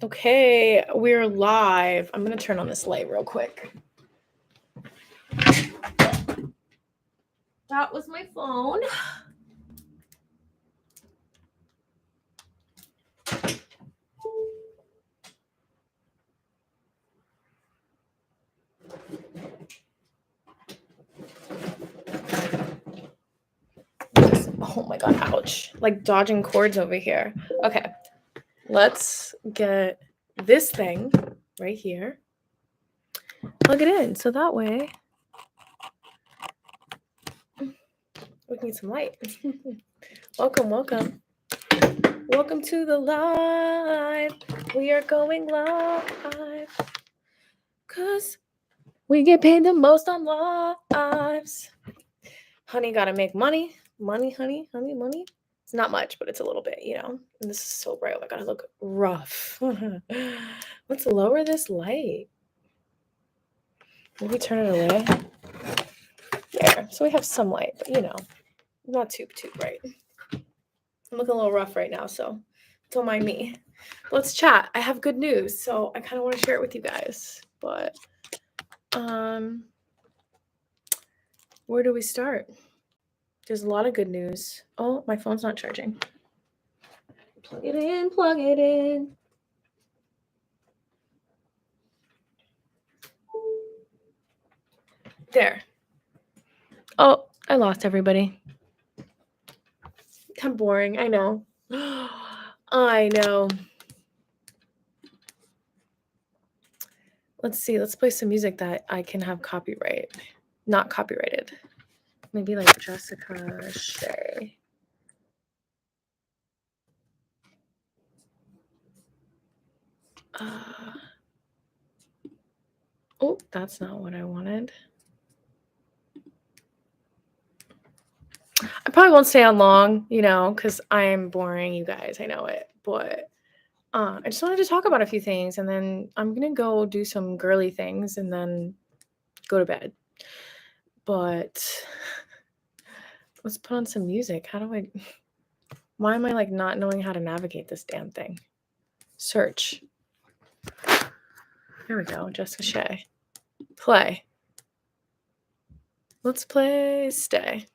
Okay, we're live. I'm going to turn on this light real quick. That was my phone. Oh my god, ouch. Like dodging cords over here. Okay, let's get this thing right here. Plug it in so that way we can get some light. Welcome, welcome. Welcome to the live. We are going live. Because we get paid the most on lives. Honey, gotta make money. Money, honey, money. It's not much, but it's a little bit, you know. And this is so bright. Oh my god, I look rough. Let's lower this light. Maybe turn it away. There. So we have some light, but you know, not too bright. I'm looking a little rough right now, so don't mind me. Let's chat. I have good news, so I kind of want to share it with you guys. But where do we start? There's a lot of good news. Oh, my phone's not charging. Plug it in, plug it in. There. Oh, I lost everybody. I'm boring, I know. I know. Let's see, let's play some music that I can have copyright. Not copyrighted. Maybe like JessicaShea. Oh, that's not what I wanted. I probably won't stay on long, you know, because I'm boring, you guys. I know it. But I just wanted to talk about a few things, and then I'm going to go do some girly things and then go to bed. But let's put on some music. How do I... Why am I like not knowing how to navigate this damn thing? Search. There we go. JessicaShea. Play. Let's play Stay.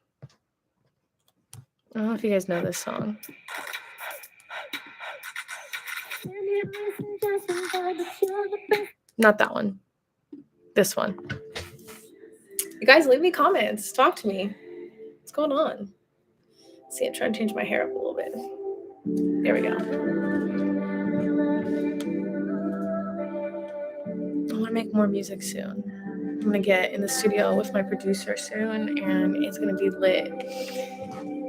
I don't know if you guys know this song. Not that one. This one. You guys leave me comments. Talk to me. What's going on? See, I'm trying to change my hair up a little bit. There we go. I want to make more music soon. I'm going to get in the studio with my producer soon, and it's going to be lit.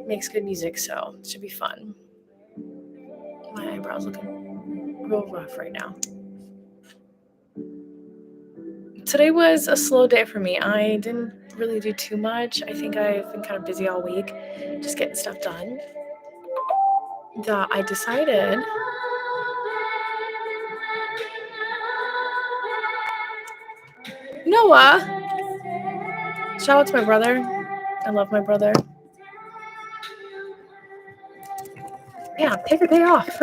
Makes good music, so it should be fun. My eyebrows looking real rough right now. Today was a slow day for me. I didn't really do too much. I think I've been kind of busy all week, just getting stuff done. That I decided Noah. Shout out to my brother. I love my brother. Yeah, take a day off.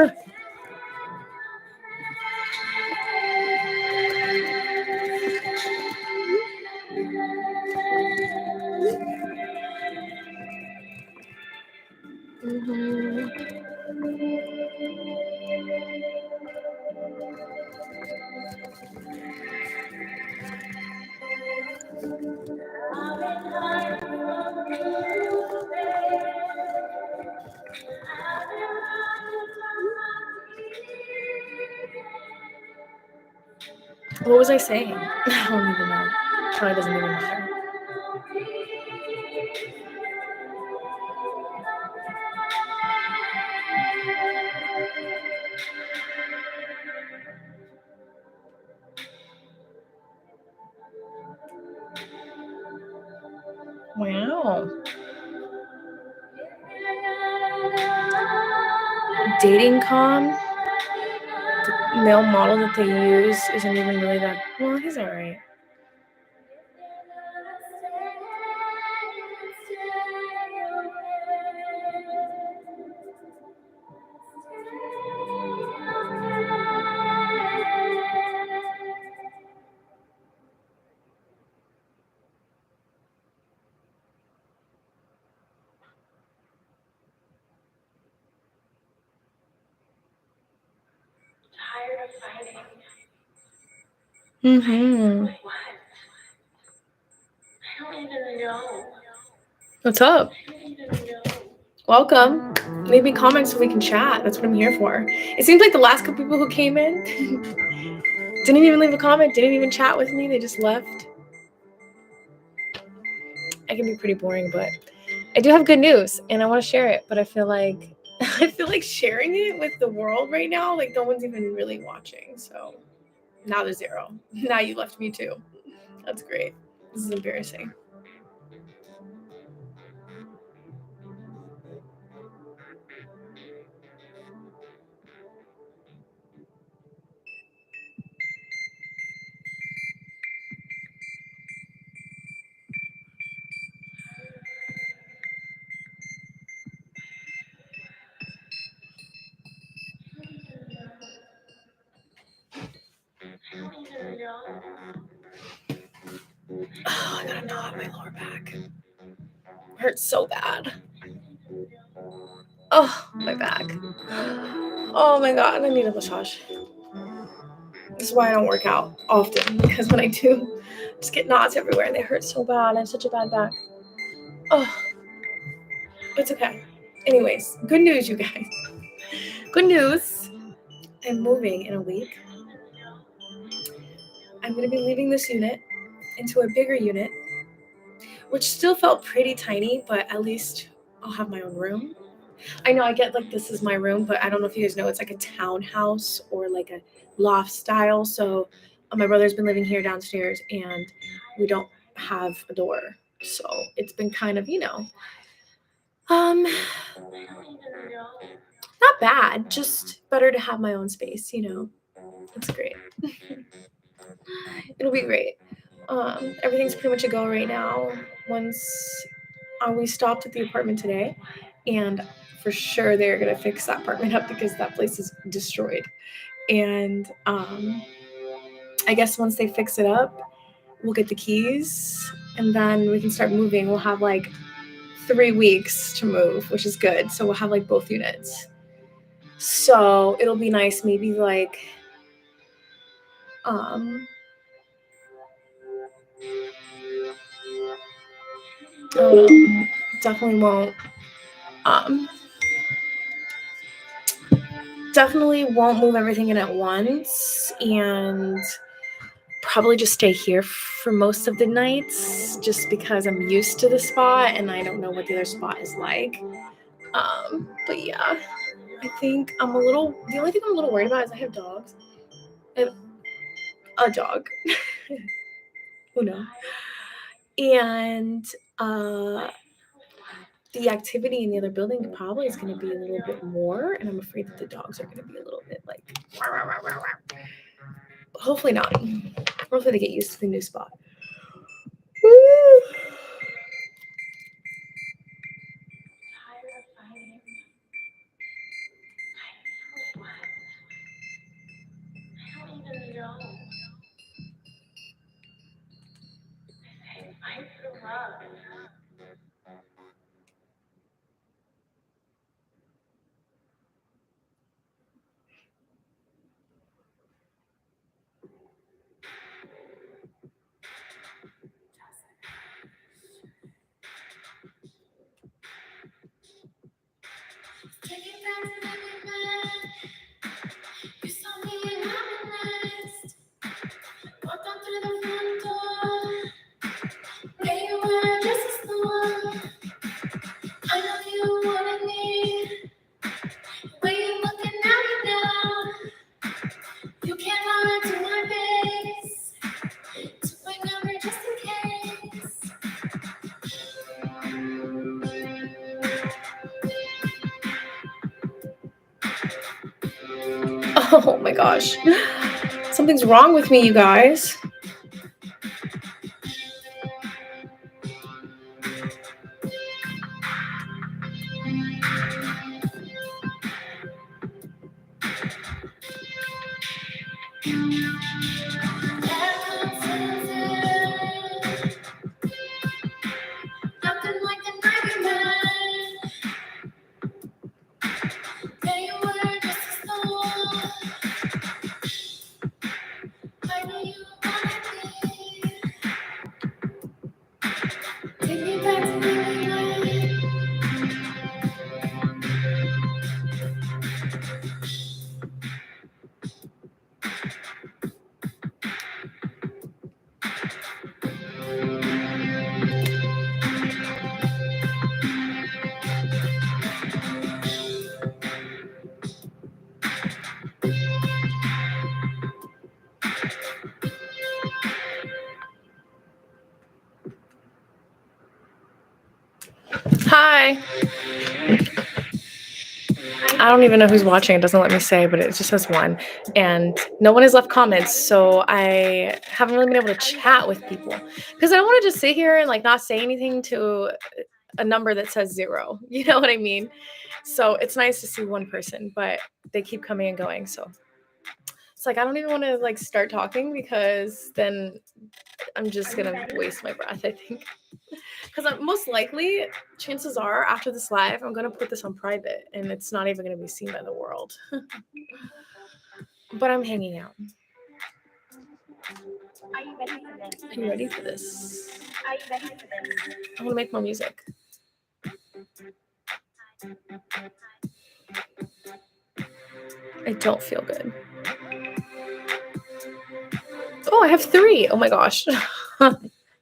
What was I saying? I don't even know. Probably doesn't even matter. Wow. Dating.com, the male model that they use isn't even really that... Well, he's alright. Mm-hmm. What's up? Welcome. Leave me comments so we can chat. That's what I'm here for. It seems like the last couple people who came in didn't even leave a comment, didn't even chat with me. They just left. I can be pretty boring, but I do have good news and I want to share it, but I feel like sharing it with the world right now, like no one's even really watching. So now there's 0. Now you left me too. That's great. This is embarrassing. Oh, I got a knot in my lower back. Hurts so bad. Oh, my back. Oh my god, I need a massage. This is why I don't work out often, because when I do, I just get knots everywhere and they hurt so bad. I have such a bad back. Oh, it's okay. Anyways, good news, you guys. Good news. I'm moving in a week. I'm going to be leaving this unit into a bigger unit, which still felt pretty tiny, but at least I'll have my own room. I know I get like this is my room, but I don't know if you guys know it's like a townhouse or like a loft style. So my brother's been living here downstairs and we don't have a door. So it's been kind of, not bad, just better to have my own space, It's great. It'll be great. Everything's pretty much a go right now. Once we stopped at the apartment today, and for sure they're gonna fix that apartment up because that place is destroyed. And I guess once they fix it up, we'll get the keys, and then we can start moving. We'll have like 3 weeks to move, which is good. So we'll have like both units. So it'll be nice. Maybe like I don't know. Definitely won't. Definitely won't move everything in at once, and probably just stay here for most of the nights, just because I'm used to the spot and I don't know what the other spot is like. But yeah, I think the only thing I'm a little worried about is I have dogs. I have a dog. Who knows? And the activity in the other building probably is going to be a little bit more, and I'm afraid that the dogs are going to be a little bit like, hopefully not. Hopefully they get used to the new spot. Oh my gosh. Something's wrong with me, you guys. Hi. I don't even know who's watching. It doesn't let me say, but it just says one. And no one has left comments, so I haven't really been able to chat with people because I don't want to just sit here and like not say anything to a number that says 0. You know what I mean? So it's nice to see one person, but they keep coming and going. So it's like I don't even want to like start talking because then I'm just gonna waste my breath, I think. Because most likely, chances are, after this live, I'm going to put this on private, and it's not even going to be seen by the world. But I'm hanging out. Are you ready for this? Are you ready for this? Are you ready for this? I want to make more music. I don't feel good. Oh, I have 3. Oh my gosh.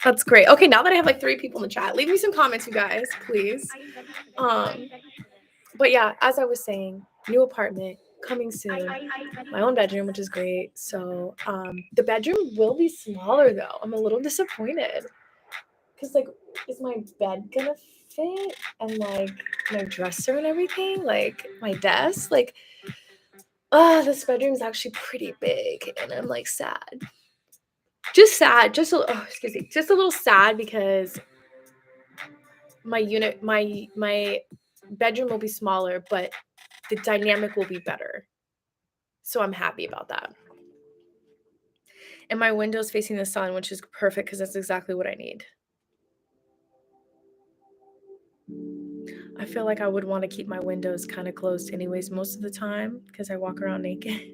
That's great. Okay, now that I have like 3 people in the chat, leave me some comments, you guys, please. But yeah, as I was saying, new apartment coming soon. My own bedroom, which is great. So the bedroom will be smaller though. I'm a little disappointed because like, is my bed gonna fit and like my dresser and everything, like my desk, like this bedroom's actually pretty big and I'm like sad. Just sad, just a little sad because my bedroom will be smaller, but the dynamic will be better. So I'm happy about that. And my window's facing the sun, which is perfect because that's exactly what I need. I feel like I would want to keep my windows kind of closed anyways most of the time because I walk around naked.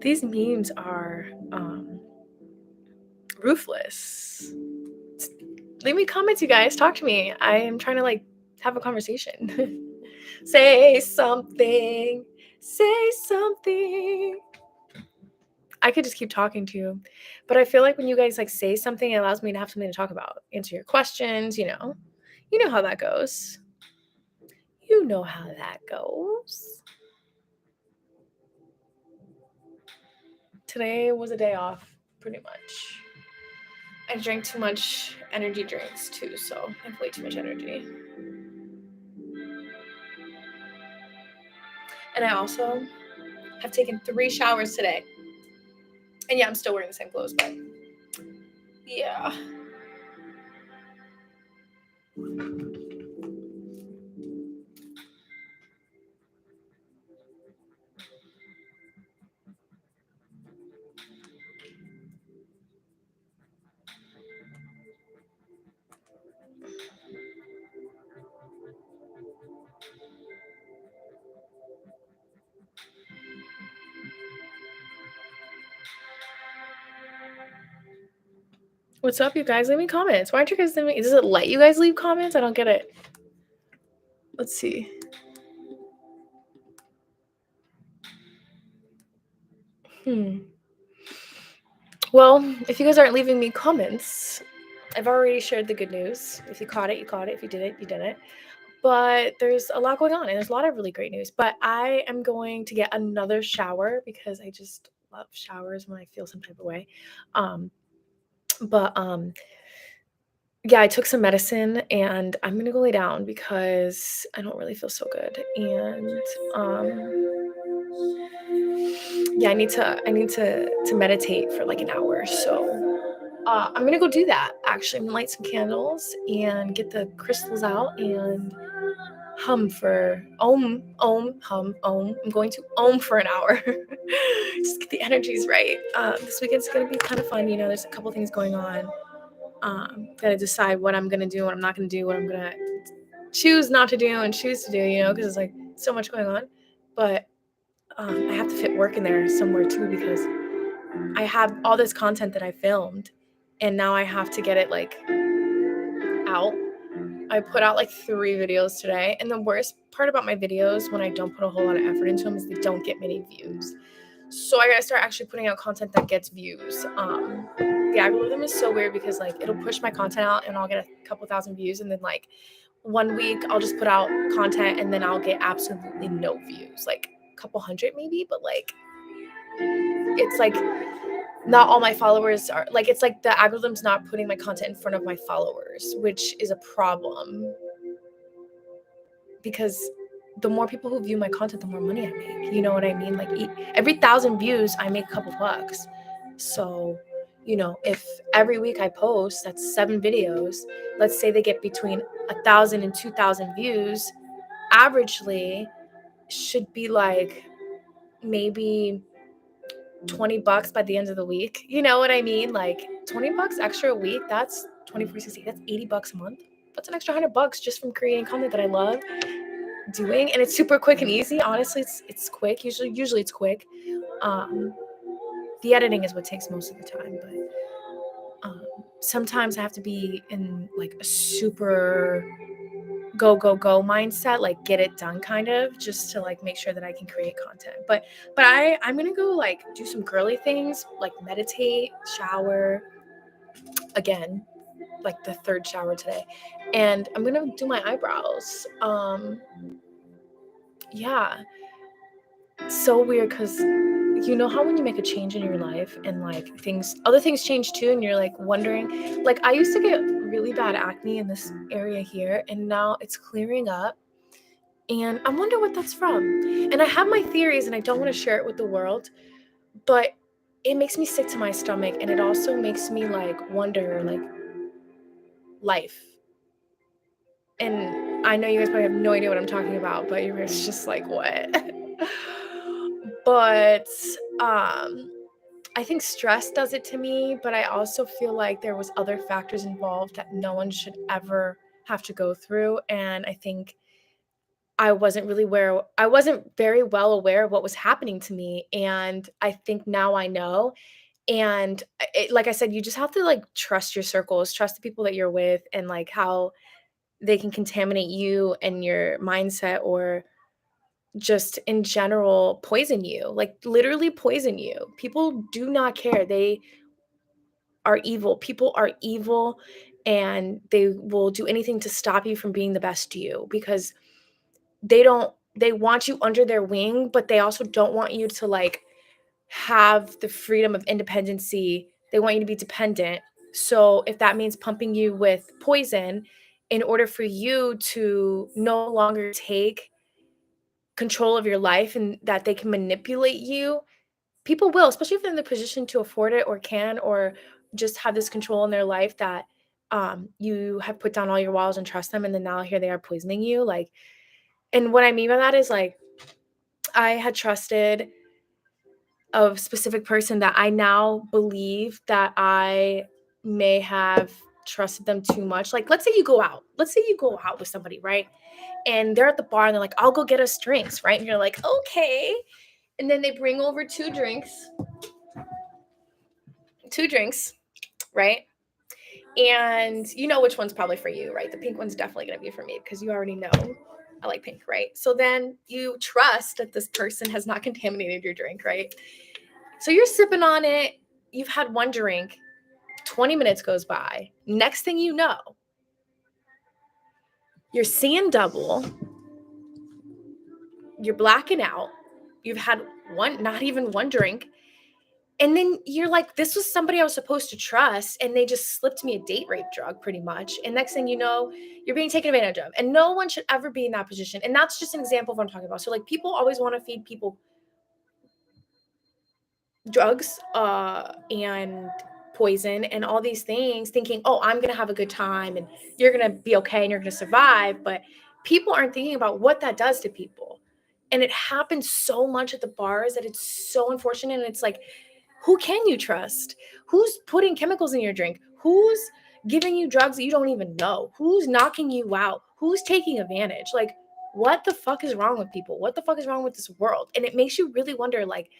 These memes are ruthless. Leave me comments, you guys. Talk to me. I am trying to like have a conversation. Say something. Say something. I could just keep talking to you, but I feel like when you guys like say something, it allows me to have something to talk about, answer your questions. You know how that goes. You know how that goes. Today was a day off, pretty much. I drank too much energy drinks too, so I have way too much energy. And I also have taken 3 showers today. And yeah, I'm still wearing the same clothes, but yeah. What's up, you guys? Leave me comments. Why aren't you guys leaving? Does it let you guys leave comments? I don't get it. Let's see. Well, if you guys aren't leaving me comments, I've already shared the good news. If you caught it, you caught it. If you didn't, you didn't. But there's a lot going on, and there's a lot of really great news. But I am going to get another shower because I just love showers when I feel some type of way. Yeah, I took some medicine, and I'm gonna go lay down because I don't really feel so good. And yeah, I need to meditate for like an hour. So I'm gonna go do that. Actually, I'm gonna light some candles and get the crystals out and hum for hum. I'm going to for an hour. Just get the energies right. This weekend's gonna be kind of fun. There's a couple things going on. Gotta decide what I'm gonna do, what I'm not gonna do, what I'm gonna choose not to do and choose to do. Because it's like so much going on. But I have to fit work in there somewhere too because I have all this content that I filmed, and now I have to get it like out. I put out like 3 videos today, and the worst part about my videos when I don't put a whole lot of effort into them is they don't get many views. So I gotta start actually putting out content that gets views. The algorithm is so weird because like it'll push my content out and I'll get a couple thousand views, and then like 1 week I'll just put out content and then I'll get absolutely no views, like a couple hundred maybe, but like it's like not all my followers are like, it's like the algorithm's not putting my content in front of my followers, which is a problem, because the more people who view my content, the more money I make. You know what I mean? Like every 1,000 views, I make a couple bucks. So, you know, if every week I post, that's 7 videos. Let's say they get between 1,000 and 2,000 views. Averagely, should be like maybe $20 by the end of the week. You know what I mean? Like $20 extra a week. That's 24/60. That's $80 a month. That's an extra $100 just from creating content that I love doing, and it's super quick and easy. Honestly, it's quick. Usually it's quick. The editing is what takes most of the time, but sometimes I have to be in like a super go mindset, like get it done kind of, just to like make sure that I can create content. But I'm gonna go like do some girly things, like meditate, shower again, like the 3rd shower today, and I'm gonna do my eyebrows. Yeah, so weird, because you know how when you make a change in your life and like other things change too, and you're like wondering, like I used to get really bad acne in this area here, and now it's clearing up, and I wonder what that's from. And I have my theories, and I don't want to share it with the world, but it makes me sick to my stomach, and it also makes me like wonder like life. And I know you guys probably have no idea what I'm talking about, but you're just like, what? But I think stress does it to me, but I also feel like there was other factors involved that no one should ever have to go through. And I think I wasn't very well aware of what was happening to me. And I think now I know. And like I said, you just have to like trust your circles, trust the people that you're with, and like how they can contaminate you and your mindset, or just in general poison you, like literally poison you. People do not care. They are evil. People are evil, and they will do anything to stop you from being the best you, because they want you under their wing, but they also don't want you to like have the freedom of independency. They want you to be dependent. So if that means pumping you with poison in order for you to no longer take control of your life, and that they can manipulate you, people will, especially if they're in the position to afford it, or can, or just have this control in their life, that you have put down all your walls and trust them, and then now here they are poisoning you. Like, and what I mean by that is like, I had trusted a specific person that I now believe that I may have trusted them too much. Like, let's say you go out with somebody, right? And they're at the bar, and they're like, I'll go get us drinks, right? And you're like, okay. And then they bring over two drinks, right? And you know which one's probably for you, right? The pink one's definitely going to be for me, because you already know I like pink, right? So then you trust that this person has not contaminated your drink, right? So you're sipping on it. You've had one drink. 20 minutes goes by. Next thing you know, you're seeing double. You're blacking out. You've had not even one drink. And then you're like, this was somebody I was supposed to trust, and they just slipped me a date rape drug pretty much. And next thing you know, you're being taken advantage of. And no one should ever be in that position. And that's just an example of what I'm talking about. So like, people always want to feed people drugs and poison and all these things, thinking, oh, I'm going to have a good time, and you're going to be okay, and you're going to survive. But people aren't thinking about what that does to people. And it happens so much at the bars that it's so unfortunate. And it's like, who can you trust? Who's putting chemicals in your drink? Who's giving you drugs that you don't even know? Who's knocking you out? Who's taking advantage? Like, what the fuck is wrong with people? What the fuck is wrong with this world? And it makes you really wonder, like,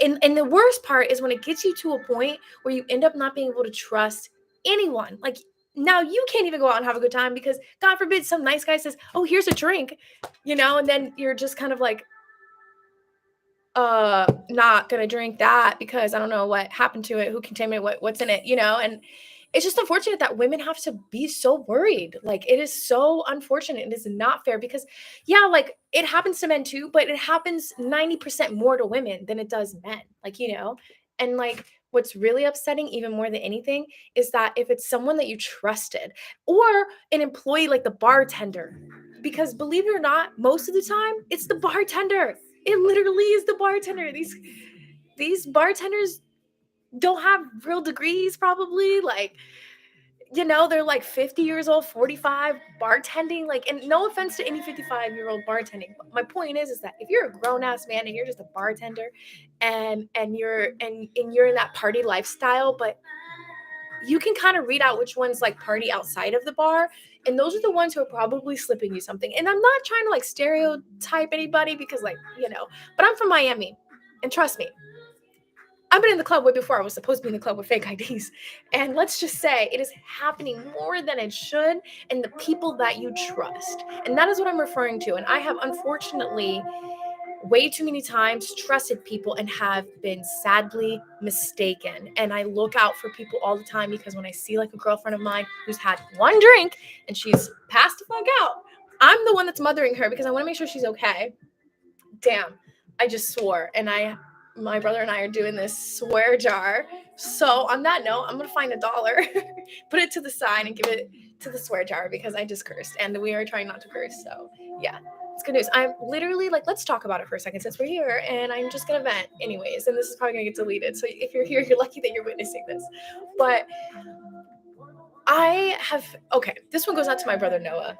and the worst part is when it gets you to a point where you end up not being able to trust anyone. Like, now you can't even go out and have a good time, because God forbid some nice guy says, oh, here's a drink, and then you're just kind of like, not gonna drink that, because I don't know what happened to it, who contaminated what's in it, and it's just unfortunate that women have to be so worried. Like, it is so unfortunate. It is not fair because, yeah, like, it happens to men too, but it happens 90% more to women than it does men. Like, and like, what's really upsetting, even more than anything, is that if it's someone that you trusted or an employee like the bartender, because believe it or not, most of the time it's the bartender. It literally is the bartender. These bartenders don't have real degrees, probably. Like, they're like 50 years old, 45, bartending. Like, and no offense to any 55-year-old bartending. But my point is that if you're a grown-ass man and you're just a bartender and you're in that party lifestyle, but you can kind of read out which ones like party outside of the bar. And those are the ones who are probably slipping you something. And I'm not trying to like stereotype anybody because, like, but I'm from Miami. And trust me, I've been in the club way before I was supposed to be in the club with fake IDs. And let's just say it is happening more than it should in the people that you trust. And that is what I'm referring to. And I have, unfortunately, way too many times trusted people and have been sadly mistaken. And I look out for people all the time because when I see like a girlfriend of mine who's had one drink and she's passed the fuck out, I'm the one that's mothering her because I want to make sure she's okay. Damn, I just swore. And my brother and I are doing this swear jar. So on that note, I'm going to find $1, put it to the side and give it to the swear jar because I just cursed and we are trying not to curse. So yeah, it's good news. I'm literally like, let's talk about it for a second since we're here, and I'm just going to vent anyways. And this is probably going to get deleted. So if you're here, you're lucky that you're witnessing this. But this one goes out to my brother Noah,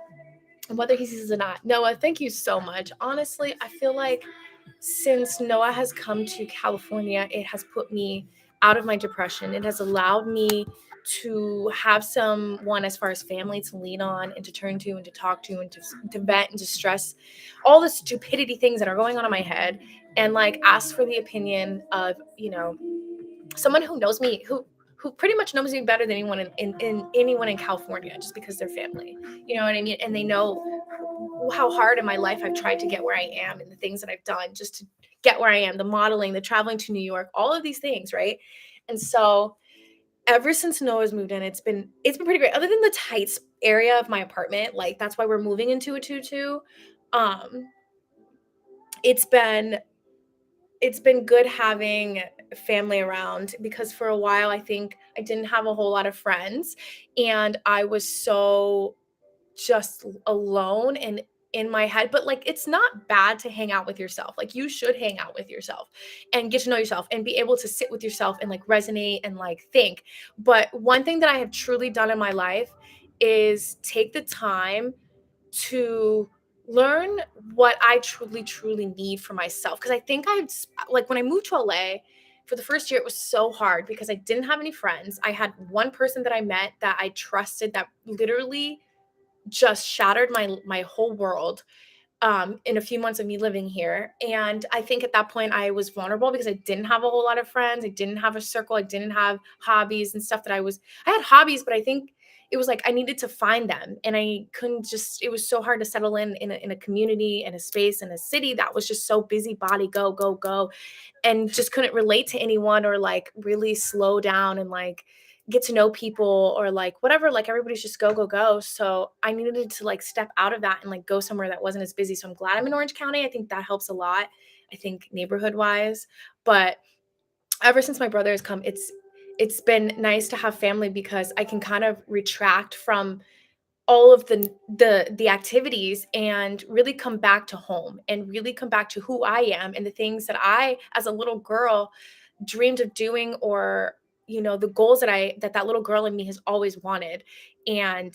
whether he sees it or not. Noah, thank you so much. Honestly, I feel like since Noah has come to California, it has put me out of my depression. It has allowed me to have someone as far as family to lean on and to turn to and to talk to and to vent and to stress all the stupidity things that are going on in my head, and like ask for the opinion of, someone who knows me, who pretty much knows me better than anyone in anyone in California, just because they're family. You know what I mean? And they know how hard in my life I've tried to get where I am and the things that I've done just to get where I am, the modeling, the traveling to New York, all of these things, right? And so ever since Noah's moved in, it's been pretty great. Other than the tight area of my apartment, like that's why we're moving into a 2-2. It's been good having family around because for a while I think I didn't have a whole lot of friends and I was so just alone and in my head. But like, it's not bad to hang out with yourself. Like, you should hang out with yourself and get to know yourself and be able to sit with yourself and like resonate and like think. But one thing that I have truly done in my life is take the time to learn what I truly, truly need for myself. Because I think like when I moved to LA for the first year, it was so hard because I didn't have any friends. I had one person that I met that I trusted that literally just shattered my whole world in a few months of me living here. And I think at that point I was vulnerable because I didn't have a whole lot of friends. I didn't have a circle. I didn't have hobbies and stuff I had hobbies, but I think it was like I needed to find them and I couldn't it was so hard to settle in a community and a space in a city that was just so busy body, go, go, go, and just couldn't relate to anyone or like really slow down and like get to know people or like whatever. Like, everybody's just go, go, go. So I needed to like step out of that and like go somewhere that wasn't as busy. So I'm glad I'm in Orange County. I think that helps a lot, I think, neighborhood wise. But ever since my brother has come, it's been nice to have family because I can kind of retract from all of the activities and really come back to home and really come back to who I am and the things that I as a little girl dreamed of doing, or the goals that little girl in me has always wanted, and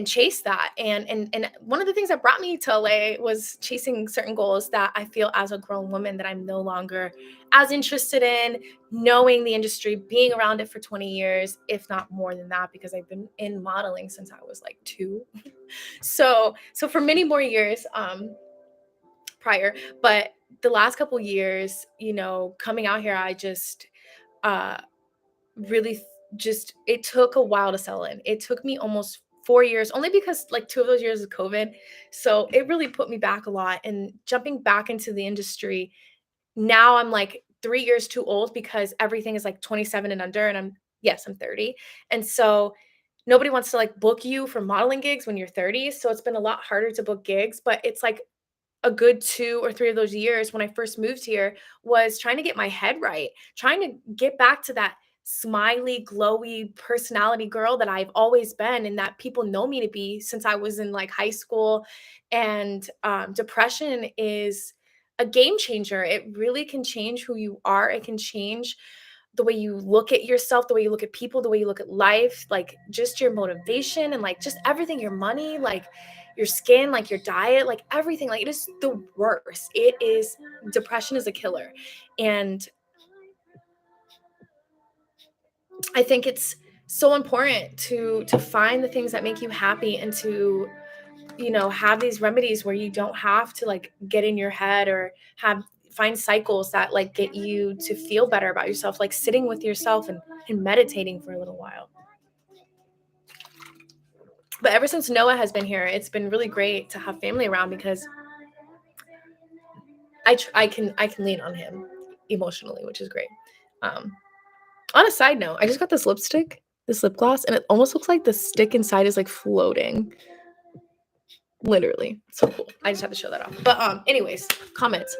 chase that. And one of the things that brought me to LA was chasing certain goals that I feel as a grown woman that I'm no longer as interested in, knowing the industry, being around it for 20 years, if not more than that, because I've been in modeling since I was like 2. So for many more years prior, but the last couple years, coming out here, I just really just, it took a while to settle in. It took me almost 4 years, only because like 2 of those years of COVID. So it really put me back a lot, and jumping back into the industry now, I'm like 3 years too old because everything is like 27 and under, and I'm Yes, I'm 30. And so nobody wants to like book you for modeling gigs when you're 30. So it's been a lot harder to book gigs, but it's like a good 2 or 3 of those years when I first moved here was trying to get my head right, trying to get back to that smiley, glowy personality girl that I've always been and that people know me to be since I was in like high school. And depression is a game changer. It really can change who you are. It can change the way you look at yourself, the way you look at people, the way you look at life, like just your motivation and like just everything, your money, like your skin, like your diet, like everything. Like it is the worst. It is, depression is a killer. And I think it's so important to find the things that make you happy and to, you know, have these remedies where you don't have to like get in your head or find cycles that like get you to feel better about yourself, like sitting with yourself and meditating for a little while. But ever since Noah has been here, it's been really great to have family around because I can lean on him emotionally, which is great. On a side note, I just got this lipstick, this lip gloss, and it almost looks like the stick inside is like floating. Literally, so cool. I just have to show that off. But anyways, comments.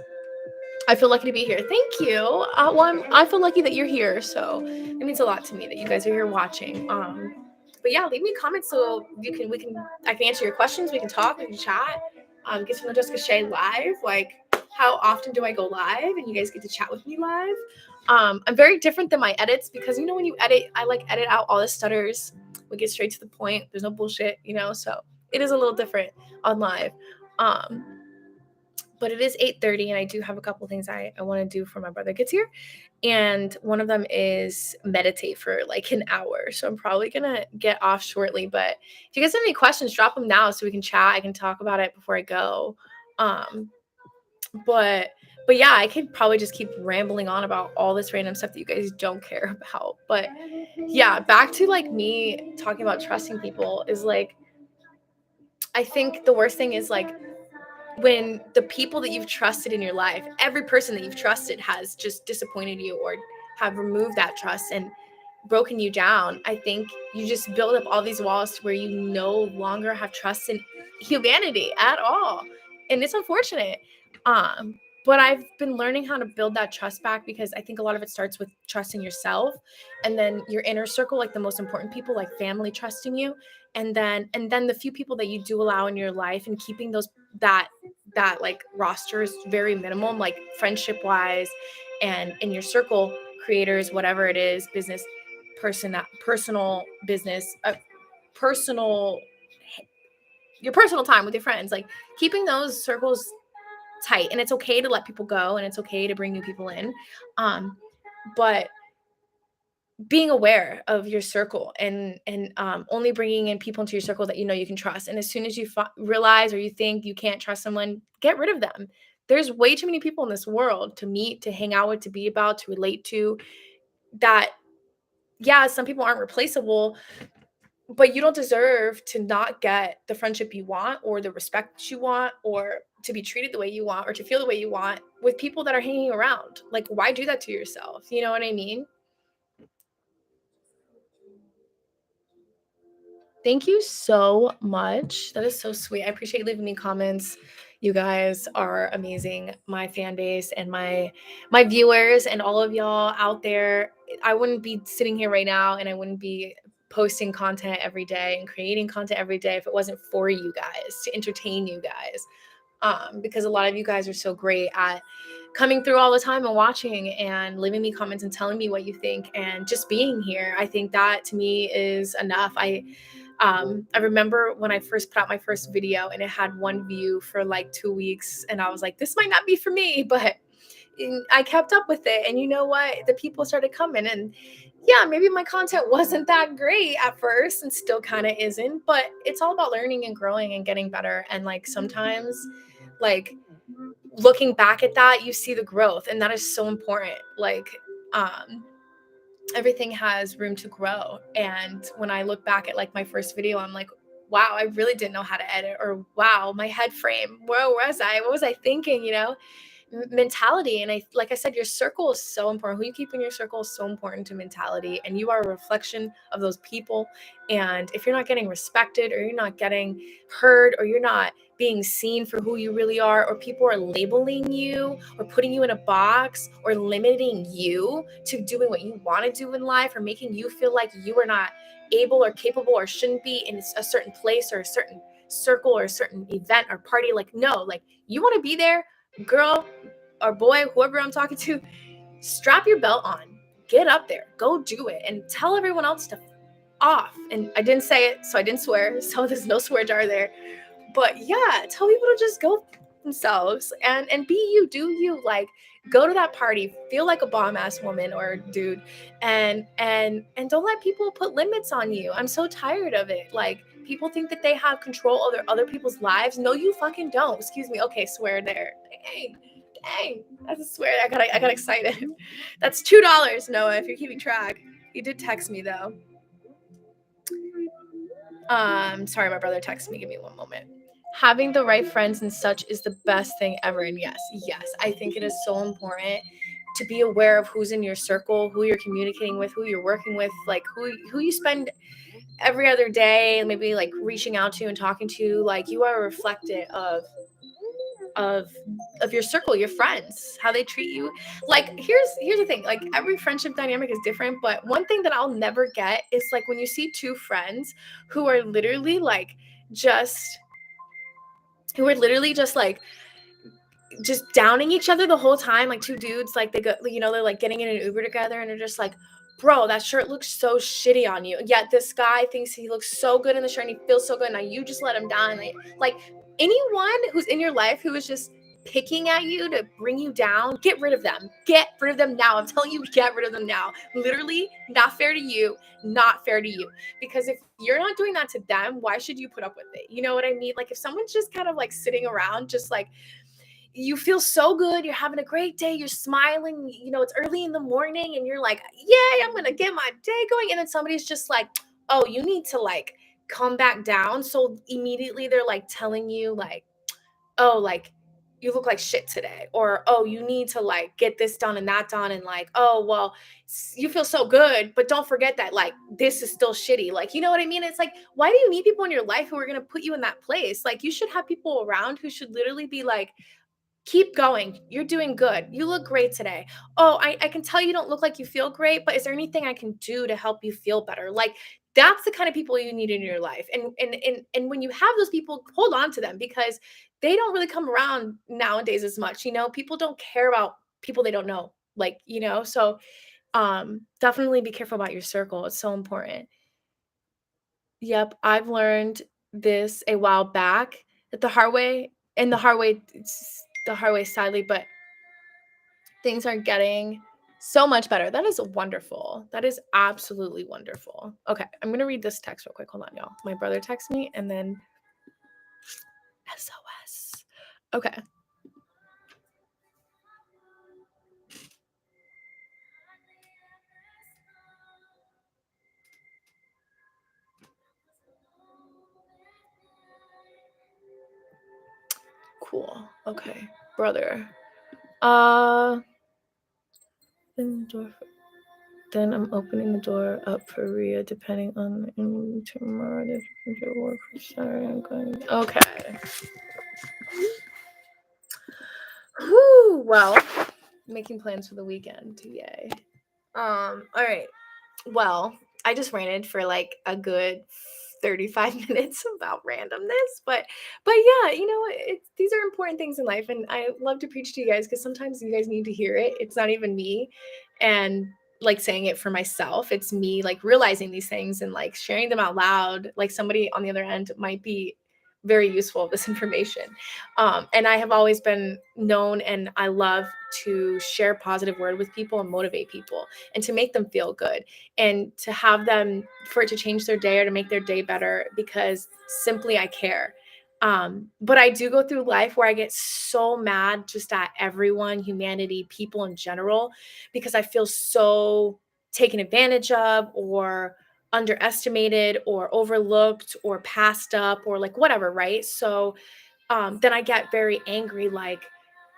I feel lucky to be here. Thank you. I feel lucky that you're here, so it means a lot to me that you guys are here watching. But yeah, leave me comments so I can answer your questions. We can talk. We can chat. Get to know JessicaShea live. Like, how often do I go live? And you guys get to chat with me live. I'm very different than my edits because you know when you edit, I like edit out all the stutters. We get straight to the point. There's no bullshit, you know. So it is a little different on live. But it is 8:30 and I do have a couple things I want to do before my brother gets here. And one of them is meditate for like an hour. So I'm probably going to get off shortly. But if you guys have any questions, drop them now so we can chat. I can talk about it before I go. But yeah, I could probably just keep rambling on about all this random stuff that you guys don't care about. But yeah, back to like me talking about trusting people is like, I think the worst thing is like, when the people that you've trusted in your life, every person that you've trusted has just disappointed you or have removed that trust and broken you down, I think you just build up all these walls to where you no longer have trust in humanity at all. And it's unfortunate. But I've been learning how to build that trust back because I think a lot of it starts with trusting yourself and then your inner circle, like the most important people, like family trusting you. And then the few people that you do allow in your life and keeping those that like roster is very minimum, like friendship wise and in your circle, creators, whatever it is, business person, personal business, personal, your personal time with your friends, like keeping those circles tight. And it's okay to let people go and it's okay to bring new people in. But being aware of your circle and only bringing in people into your circle that you know you can trust. And as soon as you realize or you think you can't trust someone, get rid of them. There's way too many people in this world to meet, to hang out with, to be about, to relate to, that yeah, some people aren't replaceable, but you don't deserve to not get the friendship you want or the respect you want or to be treated the way you want or to feel the way you want with people that are hanging around. Like, why do that to yourself? You know what I mean? Thank you so much. That is so sweet. I appreciate you leaving me comments. You guys are amazing. My fan base and my viewers and all of y'all out there. I wouldn't be sitting here right now and I wouldn't be posting content every day and creating content every day if it wasn't for you guys, to entertain you guys. Because a lot of you guys are so great at coming through all the time and watching and leaving me comments and telling me what you think and just being here. I think that to me is enough. I remember when I first put out my first video and it had 1 view for like 2 weeks and I was like, this might not be for me, but I kept up with it. And you know what? The people started coming and yeah, maybe my content wasn't that great at first and still kind of isn't, but it's all about learning and growing and getting better. And like sometimes like looking back at that, you see the growth and that is so important. Like, everything has room to grow. And when I look back at like my first video, I'm like, wow, I really didn't know how to edit, or wow, my head frame, where was I? What was I thinking? You know, mentality. And like I said, your circle is so important. Who you keep in your circle is so important to mentality, and you are a reflection of those people. And if you're not getting respected, or you're not getting heard, or you're not being seen for who you really are, or people are labeling you or putting you in a box or limiting you to doing what you want to do in life, or making you feel like you are not able or capable or shouldn't be in a certain place or a certain circle or a certain event or party, like, no, like, you want to be there, girl or boy, whoever I'm talking to, strap your belt on, get up there, go do it, and tell everyone else to off. And I didn't say it, so I didn't swear, so there's no swear jar there. But yeah, tell people to just go themselves and be you, do you. Like, go to that party, feel like a bomb ass woman or dude, and don't let people put limits on you. I'm so tired of it. Like, people think that they have control over other people's lives. No, you fucking don't. Excuse me. Okay, swear there. Dang, that's a swear. I got excited. That's $2, Noah, if you're keeping track. You did text me though. Sorry, my brother texted me. Give me one moment. Having the right friends and such is the best thing ever. And yes, I think it is so important to be aware of who's in your circle, who you're communicating with, who you're working with, like who you spend every other day, maybe like reaching out to and talking to. Like, you are reflective of your circle, your friends, how they treat you. Like, here's the thing, like, every friendship dynamic is different, but one thing that I'll never get is like when you see two friends who are literally like just downing each other the whole time, like two dudes, like they go, they're like getting in an Uber together and they're just like, bro, that shirt looks so shitty on you. Yet this guy thinks he looks so good in the shirt and he feels so good. Now you just let him down. Like anyone who's in your life who is just picking at you to bring you down, get rid of them. Get rid of them now. I'm telling you, get rid of them now. Literally, not fair to you, not fair to you. Because if you're not doing that to them, why should you put up with it? You know what I mean? Like, if someone's just kind of like sitting around, just like, you feel so good, you're having a great day, you're smiling, it's early in the morning and you're like, yay, I'm gonna get my day going, and then somebody's just like, oh, you need to like calm back down. So immediately they're like telling you like, oh, like, you look like shit today, or oh, you need to like get this done and that done, and like, oh, well, you feel so good, but don't forget that like this is still shitty. Like, you know what I mean? It's like, why do you need people in your life who are going to put you in that place? Like, you should have people around who should literally be like, keep going. You're doing good. You look great today. Oh, I can tell you don't look like you feel great, but is there anything I can do to help you feel better? Like, that's the kind of people you need in your life. And when you have those people, hold on to them, because they don't really come around nowadays as much. People don't care about people they don't know. Like, so definitely be careful about your circle. It's so important. Yep, I've learned this a while back that the hard way, and it's the hard way, sadly, but things are getting so much better. That is wonderful. That is absolutely wonderful. Okay, I'm gonna read this text real quick. Hold on, y'all. My brother texted me, and then SOS. Okay. Cool. Okay, brother. Then I'm opening the door up for Rhea, depending on tomorrow. If work for Saturday, I'm going. Okay. Whew, well, making plans for the weekend. Yay. All right. Well, I just ranted for like a good 35 minutes about randomness, but yeah, these are important things in life, and I love to preach to you guys because sometimes you guys need to hear it. It's not even me and like saying it for myself. It's me like realizing these things and like sharing them out loud. Like, somebody on the other end might be very useful of this information. And I have always been known, and I love to share positive word with people and motivate people and to make them feel good, and to have them, for it to change their day or to make their day better, because simply I care. But I do go through life where I get so mad just at everyone, humanity, people in general, because I feel so taken advantage of, or underestimated, or overlooked, or passed up, or like whatever, right? So then I get very angry, like,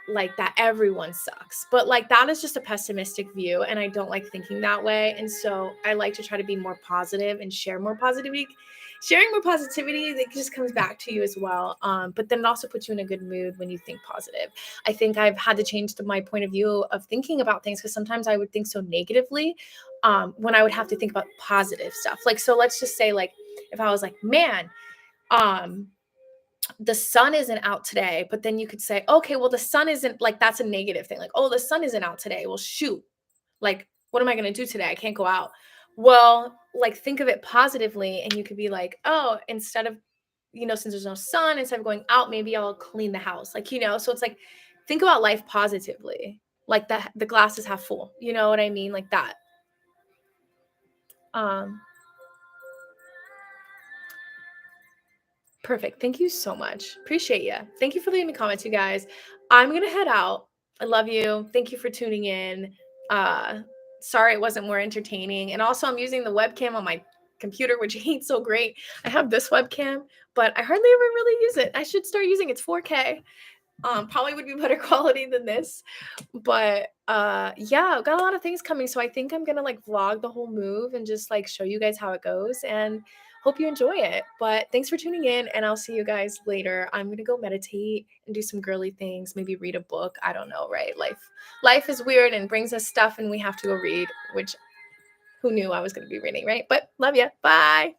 like that everyone sucks. But like that is just a pessimistic view, and I don't like thinking that way. And so I like to try to be more positive and share more positivity. Sharing more positivity, that just comes back to you as well. But then it also puts you in a good mood when you think positive. I think I've had to change my point of view of thinking about things, because sometimes I would think so negatively when I would have to think about positive stuff. Like, so let's just say, like, if I was like, man, the sun isn't out today, but then you could say, okay, well, the sun isn't, like, that's a negative thing. Like, oh, the sun isn't out today. Well, shoot, like, what am I going to do today? I can't go out. Well, like, think of it positively, and you could be like, oh, instead of, since there's no sun, instead of going out, maybe I'll clean the house. Like, so it's like, think about life positively, like the glass is half full. You know what I mean? Like that. Perfect. Thank you so much. Appreciate you. Thank you for leaving the comments, you guys. I'm going to head out. I love you. Thank you for tuning in. Sorry it wasn't more entertaining. And also, I'm using the webcam on my computer, which ain't so great. I have this webcam, but I hardly ever really use it. I should start using it. It's 4K. Probably would be better quality than this. But yeah, I've got a lot of things coming. So I think I'm going to like vlog the whole move and just like show you guys how it goes. And hope you enjoy it. But thanks for tuning in, and I'll see you guys later. I'm going to go meditate and do some girly things, maybe read a book. I don't know, right? Life is weird and brings us stuff, and we have to go read, which who knew I was going to be reading, right? But love ya. Bye.